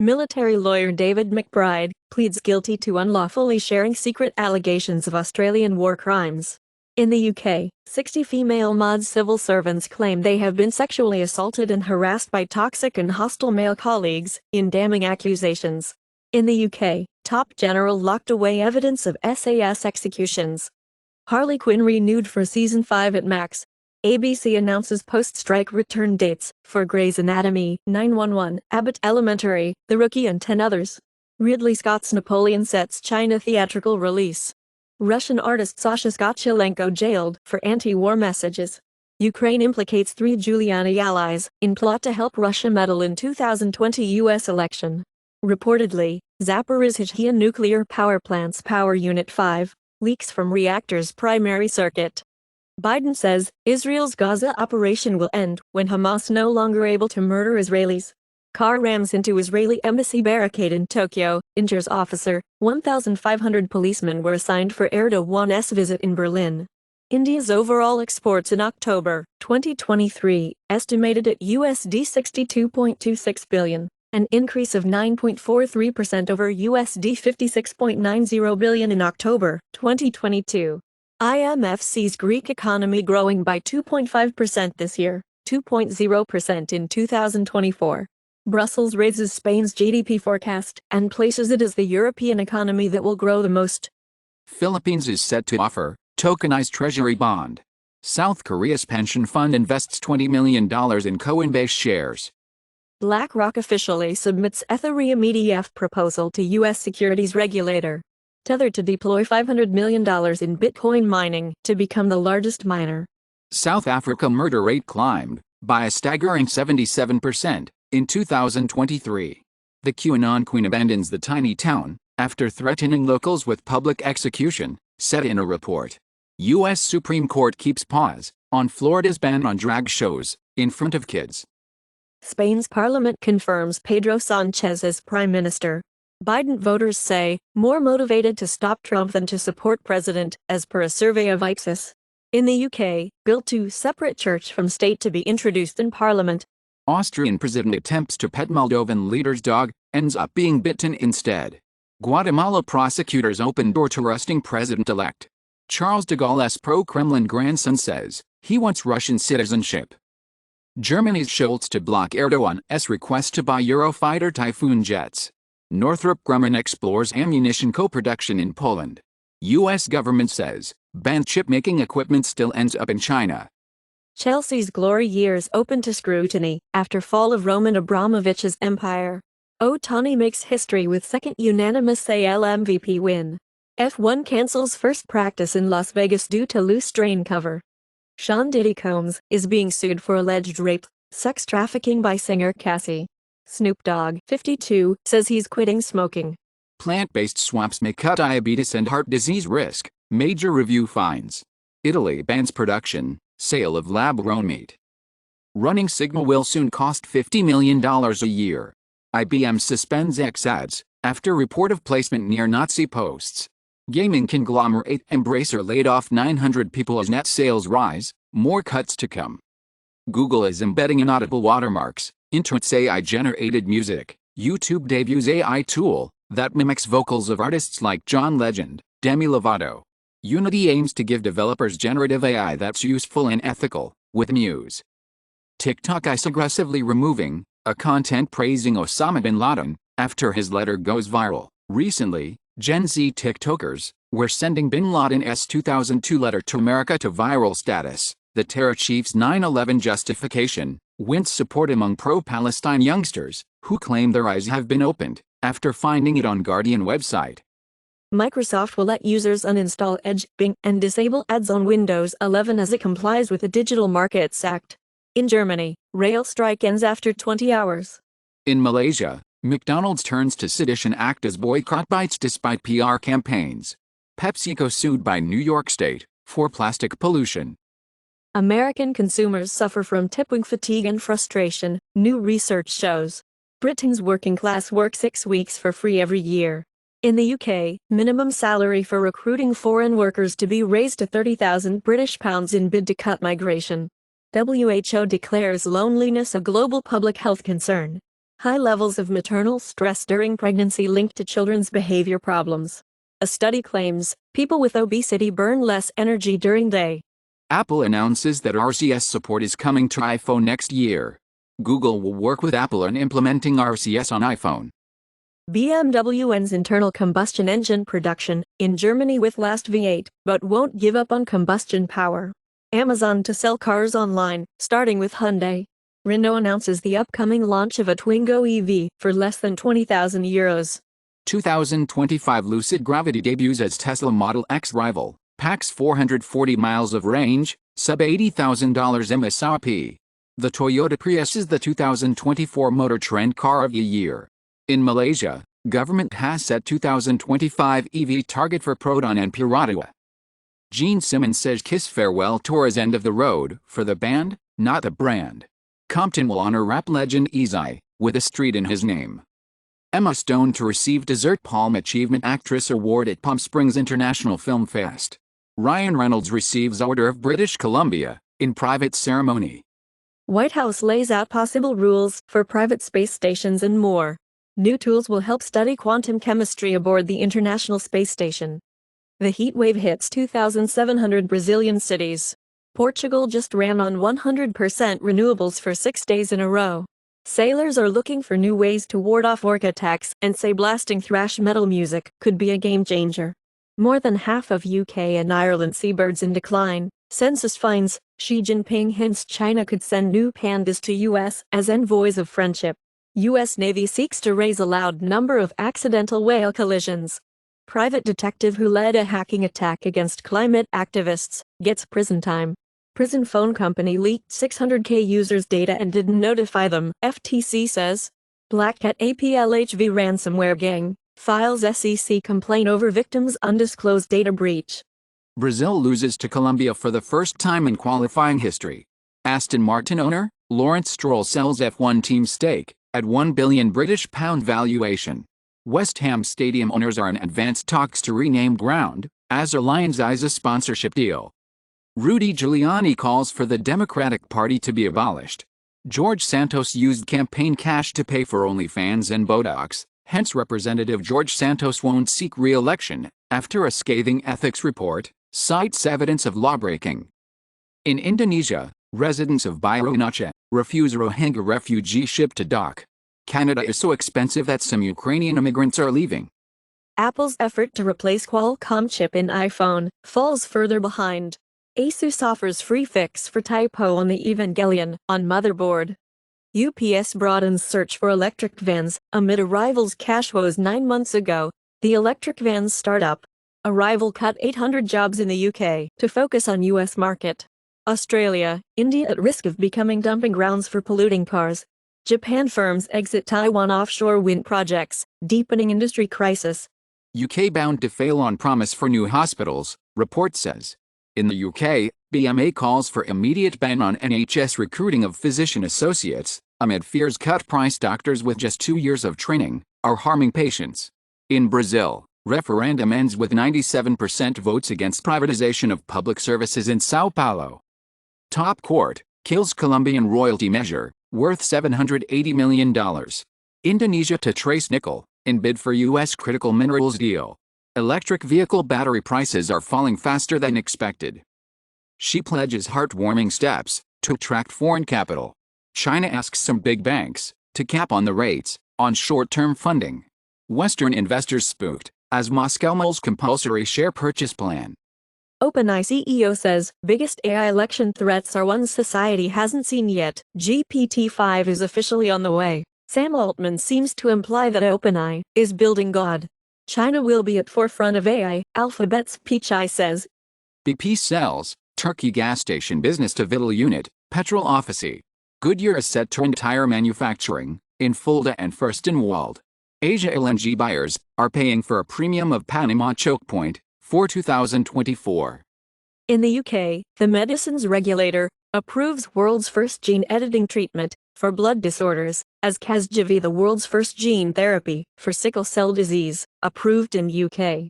Military lawyer David McBride pleads guilty to unlawfully sharing secret allegations of Australian war crimes. In the UK, 60 female MOD civil servants claim they have been sexually assaulted and harassed by toxic and hostile male colleagues, in damning accusations. In the UK, top general locked away evidence of SAS executions. Harley Quinn renewed for season 5 at Max. ABC announces post-strike return dates for Grey's Anatomy, 911, Abbott Elementary, The Rookie and 10 others. Ridley Scott's Napoleon sets China theatrical release. Russian artist Sasha Skotchelenko jailed for anti-war messages. Ukraine implicates 3 Giuliani allies in plot to help Russia meddle in 2020 U.S. election. Reportedly, Zaporizhzhia nuclear power plant's Power Unit 5 leaks from reactor's primary circuit. Biden says Israel's Gaza operation will end when Hamas no longer able to murder Israelis. Car rams into Israeli embassy barricade in Tokyo, injures officer. 1,500 policemen were assigned for Erdogan's visit in Berlin. India's overall exports in October 2023 estimated at USD 62.26 billion, an increase of 9.43% over USD 56.90 billion in October 2022. IMF sees Greek economy growing by 2.5% this year, 2.0% in 2024. Brussels raises Spain's GDP forecast and places it as the European economy that will grow the most. Philippines is set to offer tokenized treasury bond. South Korea's pension fund invests $20 million in Coinbase shares. BlackRock officially submits Ethereum ETF proposal to U.S. securities regulator. Tether to deploy $500 million in Bitcoin mining to become the largest miner. South Africa murder rate climbed by a staggering 77% in 2023. The QAnon queen abandons the tiny town after threatening locals with public execution, said in a report. U.S. Supreme Court keeps pause on Florida's ban on drag shows in front of kids. Spain's parliament confirms Pedro Sánchez as prime minister. Biden voters say more motivated to stop Trump than to support president, as per a survey of Ipsos. In the UK, bill to separate church from state to be introduced in parliament. Austrian president attempts to pet Moldovan leader's dog, ends up being bitten instead. Guatemala prosecutors open door to arresting president-elect. Charles de Gaulle's pro-Kremlin grandson says he wants Russian citizenship. Germany's Scholz to block Erdogan's request to buy Eurofighter Typhoon jets. Northrop Grumman explores ammunition co-production in Poland. U.S. government says banned chip-making equipment still ends up in China. Chelsea's glory years open to scrutiny after fall of Roman Abramovich's empire. Ohtani makes history with second unanimous AL MVP win. F1 cancels first practice in Las Vegas due to loose drain cover. Sean Diddy Combs is being sued for alleged rape, sex trafficking by singer Cassie. Snoop Dogg, 52, says he's quitting smoking. Plant-based swaps may cut diabetes and heart disease risk, major review finds. Italy bans production, sale of lab-grown meat. Running Signal will soon cost $50 million a year. IBM suspends X ads after report of placement near Nazi posts. Gaming conglomerate Embracer laid off 900 people as net sales rise, more cuts to come. Google is embedding inaudible watermarks into its AI-generated music. YouTube debuts AI tool that mimics vocals of artists like John Legend, Demi Lovato. Unity aims to give developers generative AI that's useful and ethical, with Muse. TikTok is aggressively removing a content praising Osama bin Laden after his letter goes viral. Recently, Gen Z TikTokers were sending bin Laden's 2002 letter to America to viral status. The terror chief's 9/11 justification wins support among pro-Palestine youngsters who claim their eyes have been opened after finding it on Guardian website. Microsoft will let users uninstall Edge, Bing, and disable ads on Windows 11 as it complies with the Digital Markets Act. In Germany, rail strike ends after 20 hours. In Malaysia, McDonald's turns to sedition act as boycott bites despite PR campaigns. PepsiCo sued by New York State for plastic pollution. American consumers suffer from tipping fatigue and frustration, new research shows. Britain's working class work 6 weeks for free every year. In the UK, minimum salary for recruiting foreign workers to be raised to £30,000 in bid to cut migration. WHO declares loneliness a global public health concern. High levels of maternal stress during pregnancy linked to children's behavior problems. A study claims people with obesity burn less energy during day. Apple announces that RCS support is coming to iPhone next year. Google will work with Apple on implementing RCS on iPhone. BMW ends internal combustion engine production in Germany with last V8, but won't give up on combustion power. Amazon to sell cars online, starting with Hyundai. Renault announces the upcoming launch of a Twingo EV for less than €20,000. 2025 Lucid Gravity debuts as Tesla Model X rival, packs 440 miles of range, sub $80,000 MSRP. The Toyota Prius is the 2024 Motor Trend Car of the Year. In Malaysia, government has set 2025 EV target for Proton and Purata. Gene Simmons says Kiss farewell tour is end of the road for the band, not the brand. Compton will honor rap legend Eazy with a street in his name. Emma Stone to receive Desert Palm Achievement Actress Award at Palm Springs International Film Fest. Ryan Reynolds receives Order of British Columbia in private ceremony. White House lays out possible rules for private space stations and more. New tools will help study quantum chemistry aboard the International Space Station. The heat wave hits 2,700 Brazilian cities. Portugal just ran on 100% renewables for 6 days in a row. Sailors are looking for new ways to ward off orc attacks and say blasting thrash metal music could be a game changer. More than half of UK and Ireland seabirds in decline. Census finds Xi Jinping hints China could send new pandas to US as envoys of friendship. US Navy seeks to raise allowed number of accidental whale collisions. Private detective who led a hacking attack against climate activists gets prison time. Prison phone company leaked 600K users' data and didn't notify them, FTC says. Black Cat APLHV ransomware gang files SEC complaint over victim's undisclosed data breach. Brazil loses to Colombia for the first time in qualifying history. Aston Martin owner, Lawrence Stroll sells F1 team stake at £1 billion British pound valuation. West Ham Stadium owners are in advanced talks to rename ground, as Lions eyes a sponsorship deal. Rudy Giuliani calls for the Democratic Party to be abolished. George Santos used campaign cash to pay for OnlyFans and Botox, hence Representative George Santos won't seek re-election, after a scathing ethics report cites evidence of lawbreaking. In Indonesia, residents of Biro Aceh refuse Rohingya refugee ship to dock. Canada is so expensive that some Ukrainian immigrants are leaving. Apple's effort to replace Qualcomm chip in iPhone falls further behind. Asus offers free fix for typo on the Evangelion on motherboard. UPS broadens search for electric vans amid Arrival's cash woes 9 months ago. The electric vans startup. Arrival cut 800 jobs in the UK to focus on US market. Australia, India at risk of becoming dumping grounds for polluting cars. Japan firms exit Taiwan offshore wind projects, deepening industry crisis. UK bound to fail on promise for new hospitals, report says. In the UK, BMA calls for immediate ban on NHS recruiting of physician associates, amid fears cut-price doctors with just 2 years of training are harming patients. In Brazil, referendum ends with 97% votes against privatization of public services in São Paulo. Top court kills Colombian royalty measure, worth $780 million. Indonesia to trace nickel, in bid for U.S. critical minerals deal. Electric vehicle battery prices are falling faster than expected. Xi pledges heartwarming steps to attract foreign capital. China asks some big banks to cap on the rates on short-term funding. Western investors spooked as Moscow mulls compulsory share purchase plan. OpenAI CEO says biggest AI election threats are ones society hasn't seen yet. GPT-5 is officially on the way. Sam Altman seems to imply that OpenAI is building God. China will be at forefront of AI, Alphabet's Pichai says. BP sells Turkey gas station business to Vittel unit, petrol office. Goodyear is set to retire manufacturing in Fulda and Furstenwald. Asia LNG buyers are paying for a premium of Panama choke point for 2024. In the UK, the medicines regulator approves world's first gene editing treatment for blood disorders, as Casgevy, the world's first gene therapy for sickle cell disease, approved in UK.